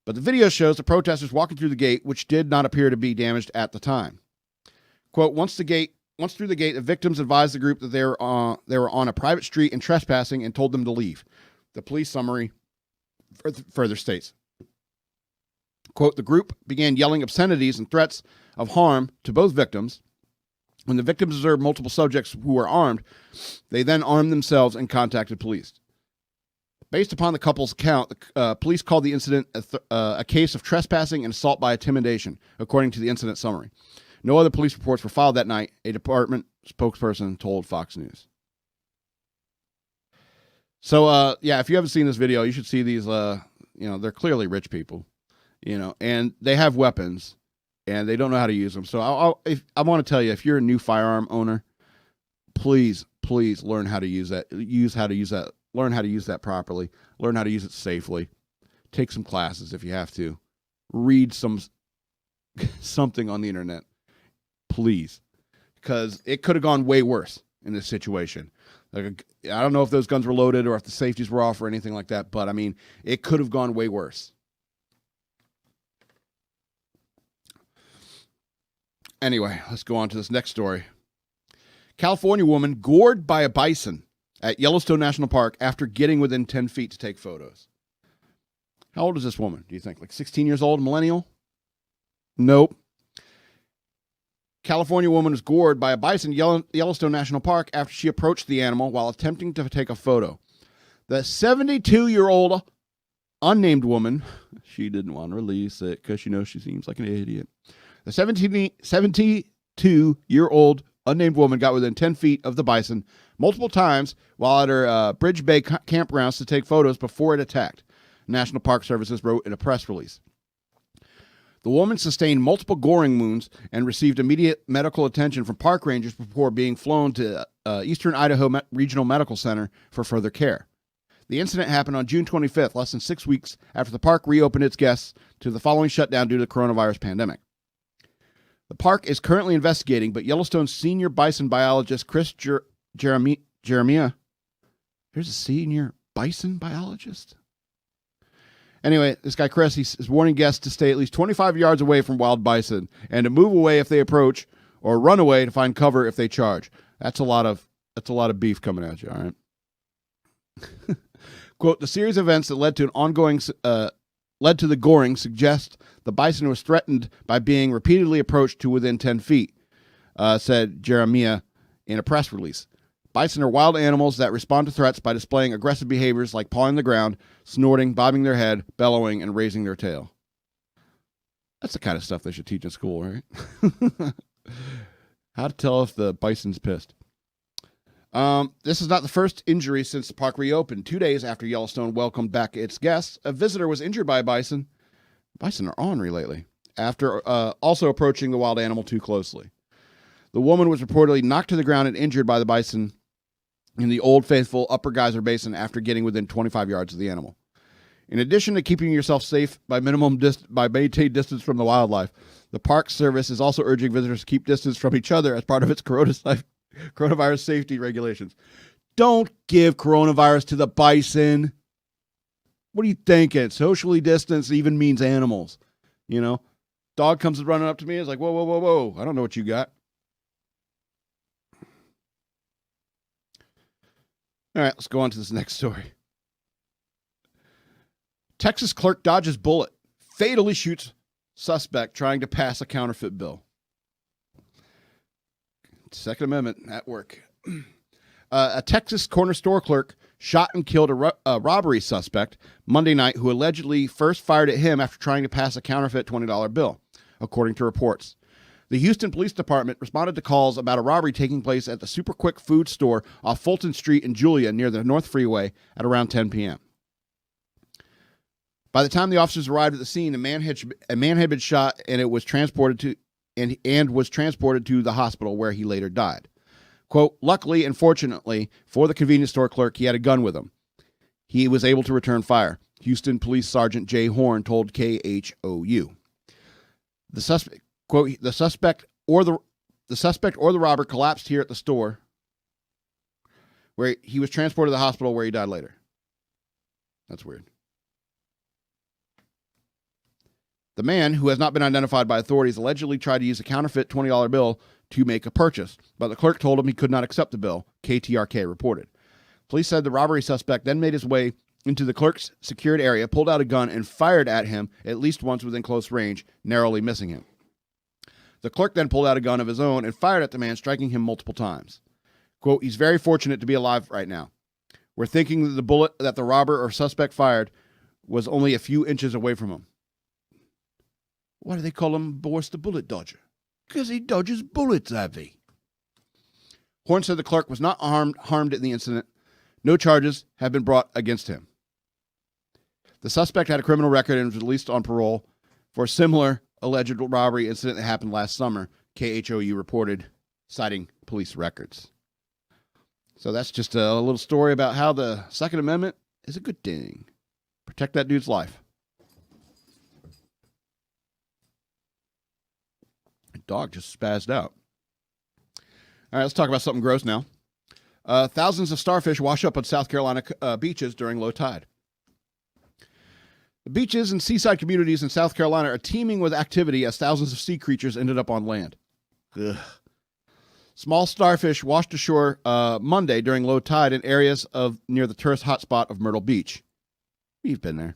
A: But the video shows the protesters walking through the gate, which did not appear to be damaged at the time. Quote, once through the gate, the victims advised the group that they were on a private street and trespassing and told them to leave. The police summary further states, quote, the group began yelling obscenities and threats of harm to both victims. When the victims observed multiple subjects who were armed, they then armed themselves and contacted police. Based upon the couple's account, the police called the incident a case of trespassing and assault by intimidation, according to the incident summary. No other police reports were filed that night, a department spokesperson told Fox News. So, yeah, if you haven't seen this video, you should see these, you know, they're clearly rich people, you know, and they have weapons, and they don't know how to use them. So I want to tell you, if you're a new firearm owner, please learn how to use that. Learn how to use that properly. Learn how to use it safely. Take some classes if you have to. Read something on the internet, please, because it could have gone way worse in this situation. Like, I don't know if those guns were loaded or if the safeties were off or anything like that, but I mean, it could have gone way worse. Anyway, let's go on to this next story. California woman gored by a bison at Yellowstone National Park after getting within 10 feet to take photos. How old is this woman, do you think? Like 16 years old, millennial? Nope. California woman was gored by a bison in Yellowstone National Park after she approached the animal while attempting to take a photo. The 72-year-old unnamed woman, she didn't want to release it because she knows she seems like an idiot. The 72-year-old unnamed woman got within 10 feet of the bison multiple times while at her Bridge Bay campgrounds to take photos before it attacked, National Park Services wrote in a press release. The woman sustained multiple goring wounds and received immediate medical attention from park rangers before being flown to Eastern Idaho Regional Medical Center for further care. The incident happened on June 25th, less than 6 weeks after the park reopened its guests to the following shutdown due to the coronavirus pandemic. The park is currently investigating, but Yellowstone's senior bison biologist Chris Jeremiah, there's a senior bison biologist? Anyway, this guy Chris, is warning guests to stay at least 25 yards away from wild bison and to move away if they approach or run away to find cover if they charge. That's a lot of beef coming at you, all right? Quote, the series of events that led to the goring suggest the bison was threatened by being repeatedly approached to within 10 feet, said Jeremiah in a press release. Bison are wild animals that respond to threats by displaying aggressive behaviors like pawing the ground, snorting, bobbing their head, bellowing, and raising their tail. That's the kind of stuff they should teach in school, right? How to tell if the bison's pissed. This is not the first injury since the park reopened. 2 days after Yellowstone welcomed back its guests, a visitor was injured by a bison. Bison are ornery lately. After also approaching the wild animal too closely. The woman was reportedly knocked to the ground and injured by the bison in the Old Faithful Upper Geyser Basin after getting within 25 yards of the animal. In addition to keeping yourself safe by maintain distance from the wildlife, the Park Service is also urging visitors to keep distance from each other as part of its coronavirus safety regulations. Don't give coronavirus to the bison. What are you thinking? Socially distanced even means animals. You know? Dog comes running up to me. It's like, whoa, whoa, whoa, whoa. I don't know what you got. All right, let's go on to this next story. Texas clerk dodges bullet, fatally shoots suspect trying to pass a counterfeit bill. Second Amendment at work. A Texas corner store clerk shot and killed a robbery suspect Monday night who allegedly first fired at him after trying to pass a counterfeit $20 bill, according to reports. The Houston Police Department responded to calls about a robbery taking place at the Super Quick food store off Fulton Street in Julia near the North Freeway at around 10 p.m. By the time the officers arrived at the scene, a man had been shot and it was transported to the hospital where he later died. Quote, luckily and fortunately for the convenience store clerk, he had a gun with him. He was able to return fire. Houston Police Sergeant Jay Horn told KHOU. The suspect, quote, the suspect or the robber collapsed here at the store where he was transported to the hospital where he died later. That's weird. The man, who has not been identified by authorities, allegedly tried to use a counterfeit $20 bill to make a purchase, but the clerk told him he could not accept the bill, KTRK reported. Police said the robbery suspect then made his way into the clerk's secured area, pulled out a gun, and fired at him at least once within close range, narrowly missing him. The clerk then pulled out a gun of his own and fired at the man, striking him multiple times. Quote, he's very fortunate to be alive right now. We're thinking that the bullet that the robber or suspect fired was only a few inches away from him. Why do they call him Boris the Bullet-Dodger? Because he dodges bullets, Abby. Horn said the clerk was not harmed in the incident. No charges have been brought against him. The suspect had a criminal record and was released on parole for a similar alleged robbery incident that happened last summer, KHOU reported, citing police records. So that's just a little story about how the Second Amendment is a good thing. Protect that dude's life. Dog just spazzed out. All right, let's talk about something gross now. Thousands of starfish wash up on South Carolina beaches during low tide. The beaches and seaside communities in South Carolina are teeming with activity as thousands of sea creatures ended up on land. Ugh. Small starfish washed ashore Monday during low tide in areas near the tourist hotspot of Myrtle Beach. We've been there.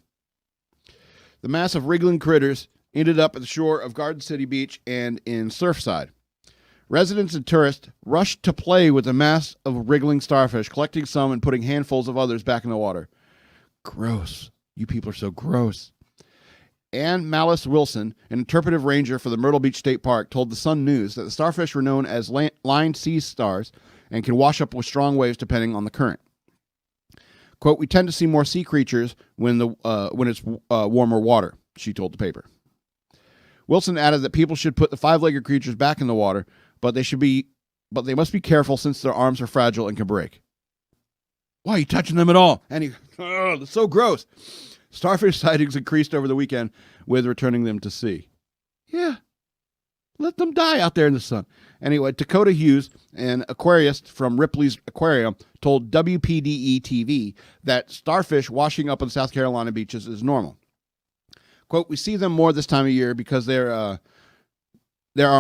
A: The mass of wriggling critters ended up at the shore of Garden City Beach and in Surfside. Residents and tourists rushed to play with the mass of wriggling starfish, collecting some and putting handfuls of others back in the water. Gross. You people are so gross. Ann Malice Wilson, an interpretive ranger for the Myrtle Beach State Park, told the Sun News that the starfish were known as lined sea stars and can wash up with strong waves depending on the current. Quote, we tend to see more sea creatures when it's warmer water, she told the paper. Wilson added that people should put the five-legged creatures back in the water, but they must be careful since their arms are fragile and can break. Why are you touching them at all? And it's so gross. Starfish sightings increased over the weekend with returning them to sea. Yeah, let them die out there in the sun. Anyway, Dakota Hughes, an aquarist from Ripley's Aquarium, told WPDE-TV that starfish washing up on South Carolina beaches is normal. Quote, we see them more this time of year because there are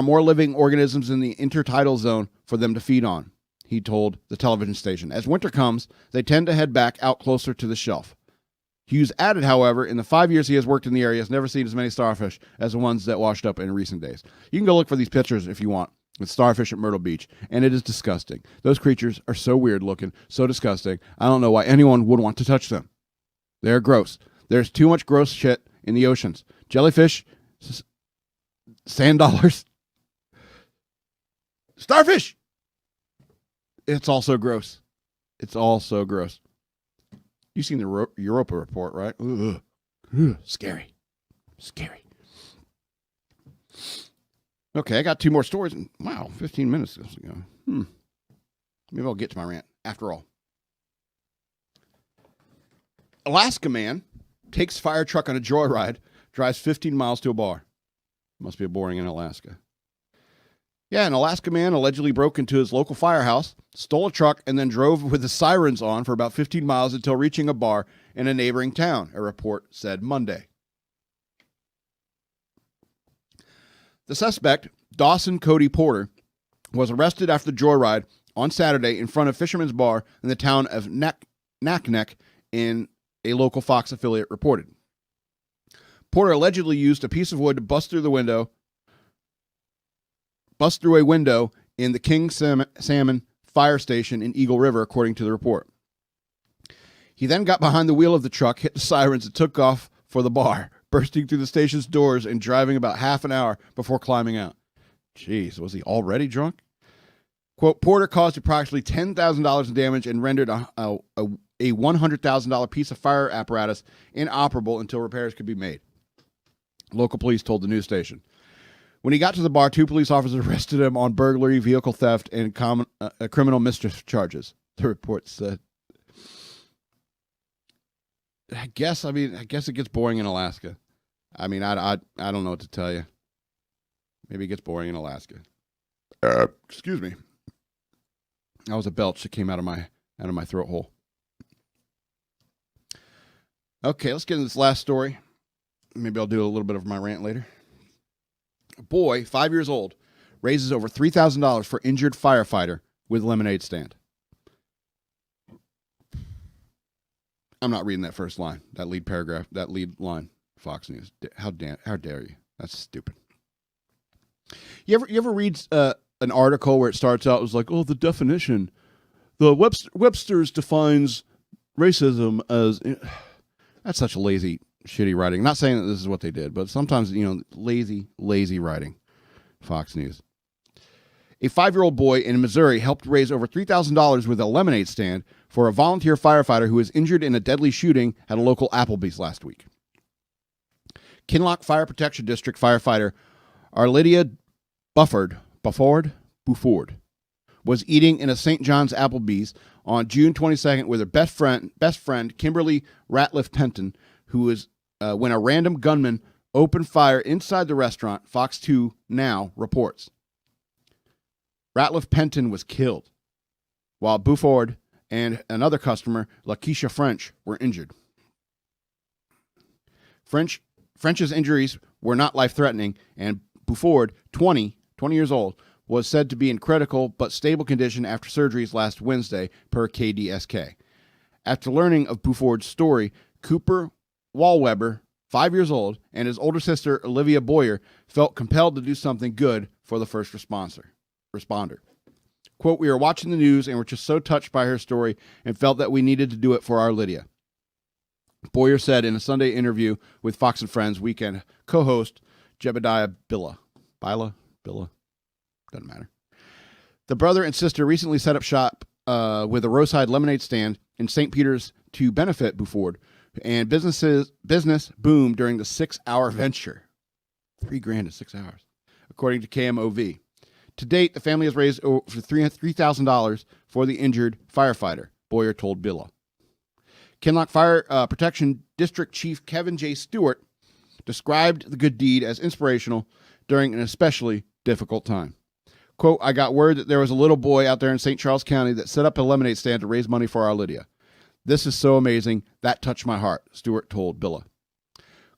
A: more living organisms in the intertidal zone for them to feed on, he told the television station. As winter comes, they tend to head back out closer to the shelf. Hughes added, however, in the 5 years he has worked in the area, has never seen as many starfish as the ones that washed up in recent days. You can go look for these pictures if you want. It's starfish at Myrtle Beach, and it is disgusting. Those creatures are so weird looking, so disgusting. I don't know why anyone would want to touch them. They're gross. There's too much gross shit in the oceans. Jellyfish, sand dollars, starfish. It's all so gross. It's all so gross. You've seen the Europa report, right? Ugh. Ugh. Scary. Scary. Okay, I got two more stories. Wow, 15 minutes ago. Maybe I'll get to my rant after all. Alaska man takes fire truck on a joyride, drives 15 miles to a bar. Must be boring in Alaska. Yeah, an Alaska man allegedly broke into his local firehouse, stole a truck, and then drove with the sirens on for about 15 miles until reaching a bar in a neighboring town, a report said Monday. The suspect, Dawson Cody Porter, was arrested after the joyride on Saturday in front of Fisherman's Bar in the town of Naknek, in a local Fox affiliate reported. Porter allegedly used a piece of wood to bust through a window in the King Salmon fire station in Eagle River, according to the report. He then got behind the wheel of the truck, hit the sirens, and took off for the bar, bursting through the station's doors and driving about half an hour before climbing out. Jeez, was he already drunk? Quote, Porter caused approximately $10,000 in damage and rendered a $100,000 piece of fire apparatus inoperable until repairs could be made, local police told the news station. When he got to the bar, 2 police officers arrested him on burglary, vehicle theft, and criminal mischief charges, the report said. I guess it gets boring in Alaska. I mean, I don't know what to tell you. Maybe it gets boring in Alaska. Excuse me. That was a belch that came out of my throat hole. Okay, let's get into this last story. Maybe I'll do a little bit of my rant later. A boy, 5 years old, raises over $3,000 for injured firefighter with lemonade stand. I'm not reading that first line, that lead paragraph, that lead line. Fox News. How dare you? That's stupid. You ever read an article where it starts out as like, oh, the definition. The Webster's defines racism as... That's such lazy, shitty writing. Not saying that this is what they did, but sometimes, lazy writing. Fox News. A 5-year-old boy in Missouri helped raise over $3,000 with a lemonade stand for a volunteer firefighter who was injured in a deadly shooting at a local Applebee's last week. Kinloch Fire Protection District firefighter Arlydia Buford was eating in a St. John's Applebee's on June 22nd with her best friend Kimberly Ratliff Penton, who was when a random gunman opened fire inside the restaurant, Fox 2 Now reports. Ratliff Penton was killed, while Buford and another customer, Lakeisha French, were injured. French's injuries were not life-threatening, and Buford, 20 years old, was said to be in critical but stable condition after surgeries last Wednesday, per KDSK. After learning of Buford's story, Cooper Wallweber, 5 years old, and his older sister, Olivia Boyer, felt compelled to do something good for the first responder. Quote, we were watching the news and were just so touched by her story and felt that we needed to do it for our Lydia. Boyer said in a Sunday interview with Fox and Friends weekend co-host Jebediah Billa, doesn't matter. The brother and sister recently set up shop with a roadside lemonade stand in St. Peter's to benefit Buford, and business boomed during the 6-hour venture. $3,000 in 6 hours, according to KMOV. To date, the family has raised over $3,000 for the injured firefighter, Boyer told Billa. Kinloch Fire Protection District Chief Kevin J. Stewart described the good deed as inspirational during an especially difficult time. Quote, I got word that there was a little boy out there in St. Charles County that set up a lemonade stand to raise money for our Lydia. This is so amazing. That touched my heart, Stewart told Billa.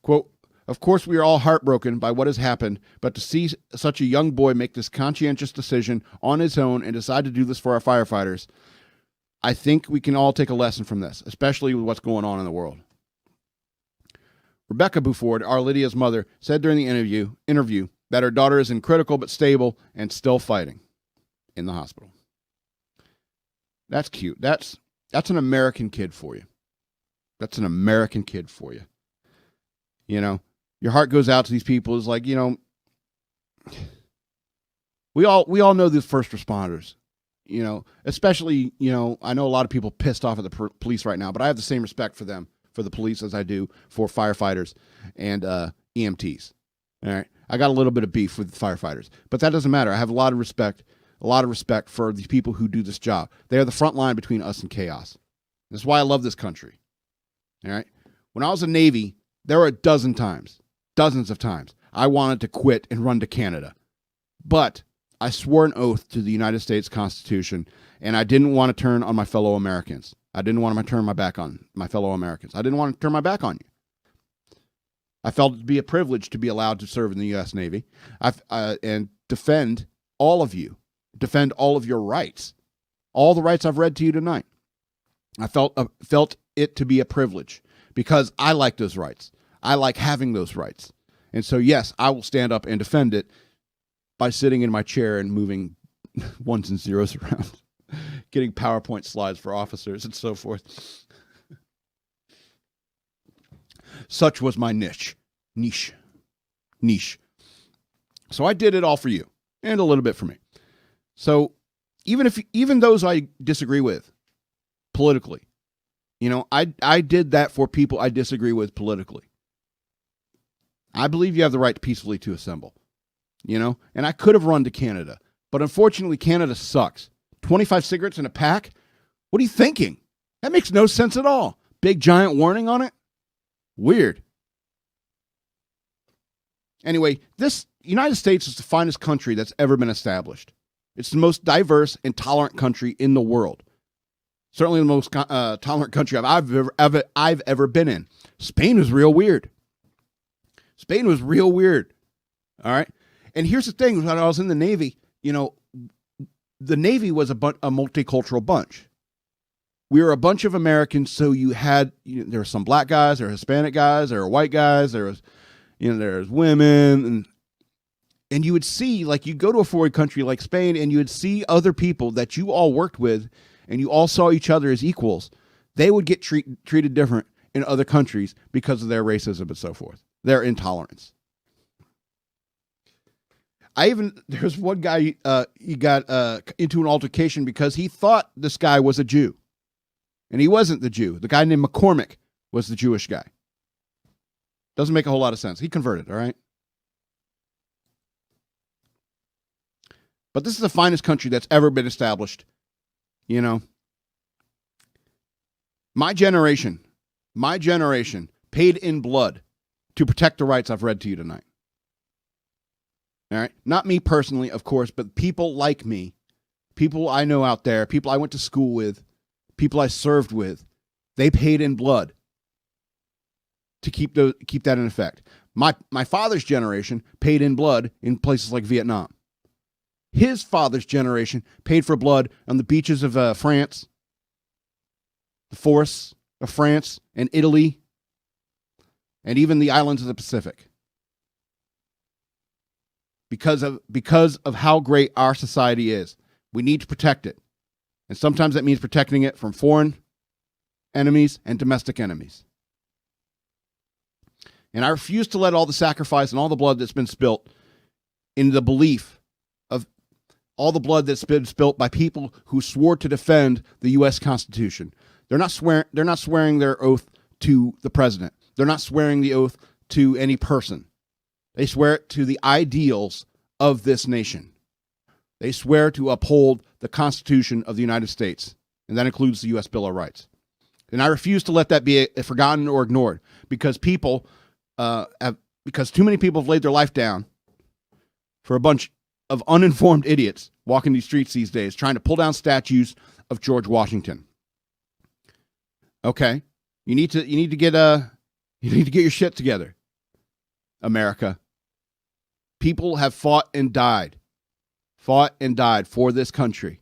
A: Quote, of course, we are all heartbroken by what has happened, but to see such a young boy make this conscientious decision on his own and decide to do this for our firefighters, I think we can all take a lesson from this, especially with what's going on in the world. Rebecca Buford, our Lydia's mother, said during the interview that her daughter is in critical but stable and still fighting in the hospital. That's cute. That's an American kid for you. That's an American kid for you. You know, your heart goes out to these people. It's like, you know, we all know the first responders, you know, especially, you know, I know a lot of people pissed off at the police right now, but I have the same respect for them, for the police, as I do for firefighters and EMTs. All right. I got a little bit of beef with the firefighters, but that doesn't matter. I have a lot of respect for the people who do this job. They are the front line between us and chaos. That's why I love this country. All right. When I was in the Navy, there were dozens of times, I wanted to quit and run to Canada. But I swore an oath to the United States Constitution, and I didn't want to turn on my fellow Americans. I didn't want to turn my back on my fellow Americans. I didn't want to turn my back on you. I felt it to be a privilege to be allowed to serve in the U.S. Navy and defend all of you, defend all of your rights, all the rights I've read to you tonight. I felt it to be a privilege because I like those rights. I like having those rights. And so, yes, I will stand up and defend it by sitting in my chair and moving ones and zeros around, getting PowerPoint slides for officers and so forth. Such was my niche. So I did it all for you and a little bit for me. So even those I disagree with politically, I did that for people I disagree with politically. I believe you have the right peacefully to assemble, and I could have run to Canada, but unfortunately Canada sucks. 25 cigarettes in a pack? What are you thinking? That makes no sense at all. Big giant warning on it? Weird. Anyway, this United States is the finest country that's ever been established. It's the most diverse and tolerant country in the world. Certainly the most tolerant country I've ever been in. Spain was real weird. All right. And here's the thing: when I was in the Navy, the Navy was a multicultural bunch. We were a bunch of Americans, so you had there were some black guys, there were Hispanic guys, there were white guys, there was there's women, and you would see, like, you go to a foreign country like Spain, and you would see other people that you all worked with, and you all saw each other as equals. They would get treated different in other countries because of their racism and so forth, their intolerance. There's one guy, he got into an altercation because he thought this guy was a Jew. And he wasn't the Jew. The guy named McCormick was the Jewish guy. Doesn't make a whole lot of sense. He converted, all right? But this is the finest country that's ever been established. My generation paid in blood to protect the rights I've read to you tonight. All right? Not me personally, of course, but people like me, people I know out there, people I went to school with, people I served with, they paid in blood to keep that in effect. My father's generation paid in blood in places like Vietnam. His father's generation paid for blood on the beaches of France, the forests of France and Italy, and even the islands of the Pacific. Because of how great our society is. We need to protect it. And sometimes that means protecting it from foreign enemies and domestic enemies. And I refuse to let all the sacrifice and all the blood that's been spilt in the belief of all the blood that's been spilt by people who swore to defend the U.S. Constitution. They're not swearing their oath to the president. They're not swearing the oath to any person. They swear it to the ideals of this nation. They swear to uphold the Constitution of the United States, and that includes the U.S. Bill of Rights. And I refuse to let that be forgotten or ignored because because too many people have laid their life down for a bunch of uninformed idiots walking these streets these days trying to pull down statues of George Washington. Okay, you need to get your shit together, America. People have fought and died for this country.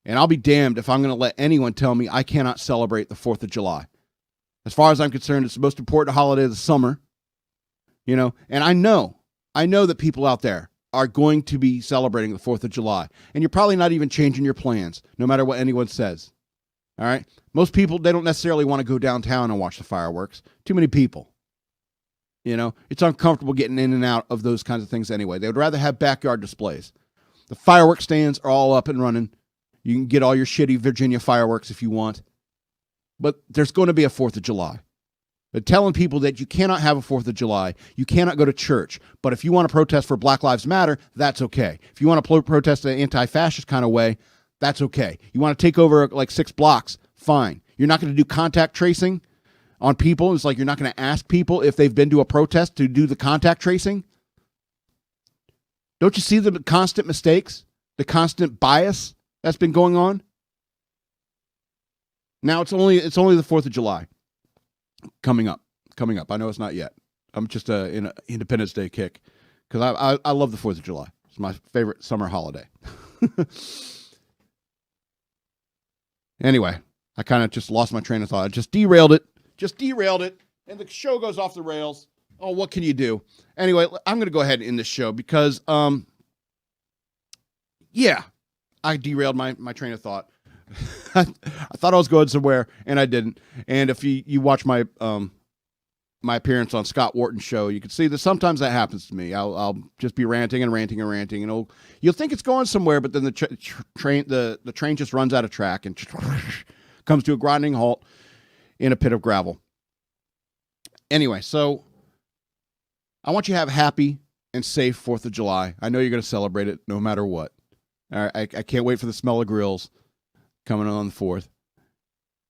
A: And I'll be damned if I'm going to let anyone tell me I cannot celebrate the 4th of July. As far as I'm concerned, it's the most important holiday of the summer. And I know that people out there are going to be celebrating the 4th of July. And you're probably not even changing your plans, no matter what anyone says. All right? Most people, they don't necessarily want to go downtown and watch the fireworks. Too many people. It's uncomfortable getting in and out of those kinds of things anyway. They would rather have backyard displays. The fireworks stands are all up and running. You can get all your shitty Virginia fireworks if you want. But there's going to be a 4th of July. But telling people that you cannot have a 4th of July, you cannot go to church. But if you want to protest for Black Lives Matter, that's okay. If you want to protest in an anti-fascist kind of way, that's okay. You want to take over like 6 blocks, fine. You're not going to do contact tracing on people. It's like you're not going to ask people if they've been to a protest to do the contact tracing. Don't you see the constant mistakes? the constant bias that's been going on. Now it's only the 4th of July coming up. I know it's not yet. I'm just in an Independence Day kick because I love the 4th of July. It's my favorite summer holiday. Anyway, I kind of just lost my train of thought. I just derailed it, and the show goes off the rails. Oh, what can you do? Anyway, I'm going to go ahead and end this show because, yeah, I derailed my train of thought. I thought I was going somewhere, and I didn't. And if you watch my my appearance on Scott Wharton's show, you can see that sometimes that happens to me. I'll just be ranting, and you'll think it's going somewhere, but then the train just runs out of track and comes to a grinding halt in a pit of gravel. Anyway, so I want you to have a happy and safe 4th of July. I know you're going to celebrate it no matter what. All right, I can't wait for the smell of grills coming on the 4th.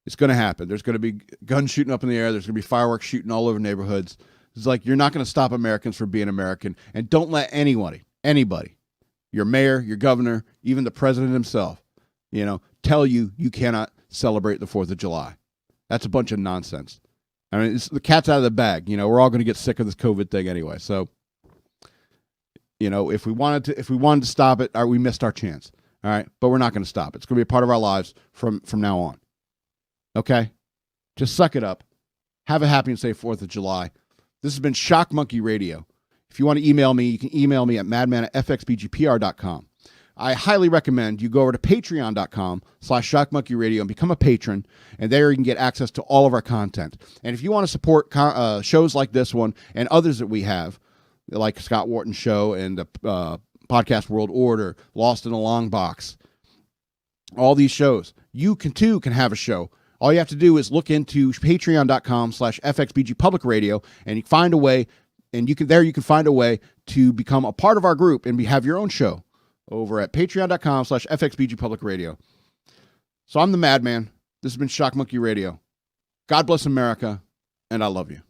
A: It's going to happen. There's going to be guns shooting up in the air. There's going to be fireworks shooting all over neighborhoods. It's like you're not going to stop Americans from being American. And don't let anybody, your mayor, your governor, even the president himself, tell you cannot celebrate the 4th of July. That's a bunch of nonsense. I mean, the cat's out of the bag. We're all going to get sick of this COVID thing anyway. So, if we wanted to stop it, we missed our chance. All right, but we're not going to stop it. It's going to be a part of our lives from now on. Okay? Just suck it up. Have a happy and safe 4th of July. This has been Shock Monkey Radio. If you want to email me, you can email me at madman@fxbgpr.com. I highly recommend you go over to patreon.com/shockmonkeyradio and become a patron, and there you can get access to all of our content. And if you want to support shows like this one and others that we have, like Scott Wharton's show and the Podcast World Order, Lost in a Long Box, all these shows, you can have a show. All you have to do is look into patreon.com/FXBGPublicRadio, and you can find a way, and you can find a way to become a part of our group and have your own show over at patreon.com/FXBGPublicRadio. So I'm the Madman. This has been Shock Monkey Radio. God bless America, and I love you.